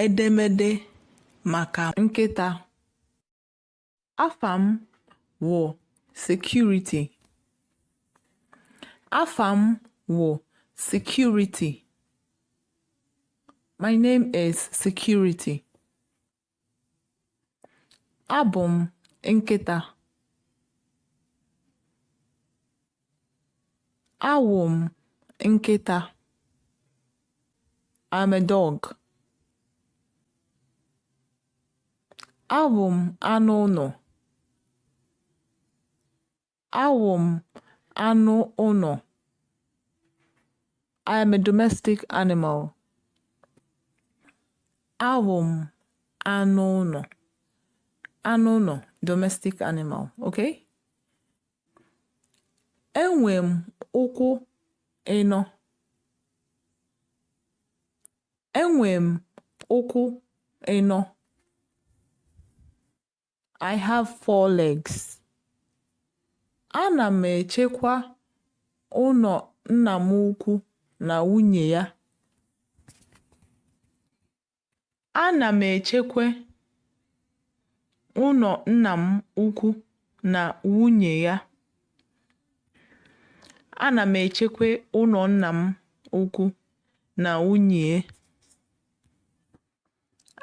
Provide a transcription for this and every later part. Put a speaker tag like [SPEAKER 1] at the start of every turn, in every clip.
[SPEAKER 1] edemede maka nkịta. Afam wụ security. Afam wụ security. My name is Security. Abum nkịta. Awum nkịta. I'm a dog. Awum anụ ụlọ. Awum anụ ụlọ. I am a domestic animal. Awum anụ ụlọ. Anụ ụlọ, domestic animal, okay? Enwe m ụkwụ ịnọ. Enwe m ụkwụ ịnọ. I have 4 legs. Ana m echekwa ụlọ nna m ukwu na nwunye ya. Ana m echekwa ụlọ nna m ukwu na nwunye ya. Ana m echekwa ụlọ nna m ukwu na nwunye.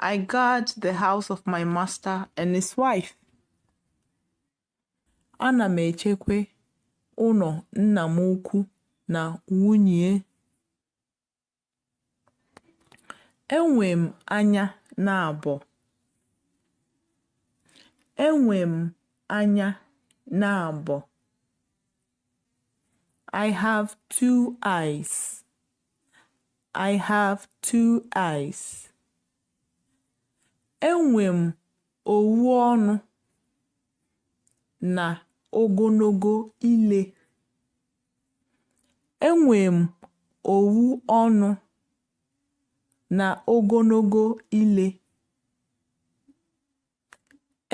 [SPEAKER 1] I guard the house of my master and his wife. Ana m echekwa ụlọ nna m ukwu na nwunye. Enwe m anya n'abọ. Enwe m anya n'abọ. I have 2 eyes. I have 2 eyes. Enwe m owu ọnụ na ogologo ile. Enwe m owu ọnụ na ogologo ile.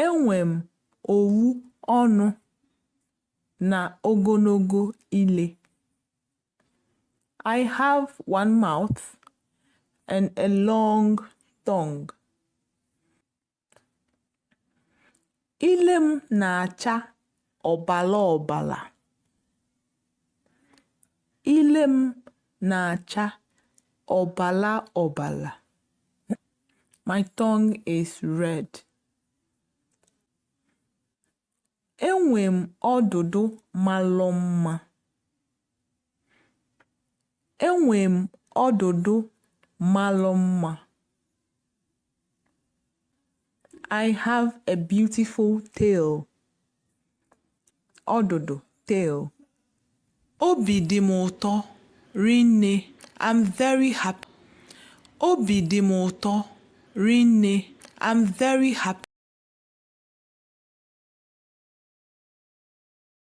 [SPEAKER 1] Enwe m owu ọnụ na ogologo ile. I have 1 mouth and a long tongue. Ile m na-acha ọbala ọbala. Ile m na-acha ọbala ọbala. My tongue is red. Enwe m ọdụdụ malụ mma. Enwe m ọdụdụ malụ mma. I have a beautiful tail. Ọdụdụ, tail. Obi dị m ụtọ rinne. I'm very happy. Obi dị m ụtọ rinne. I'm very happy.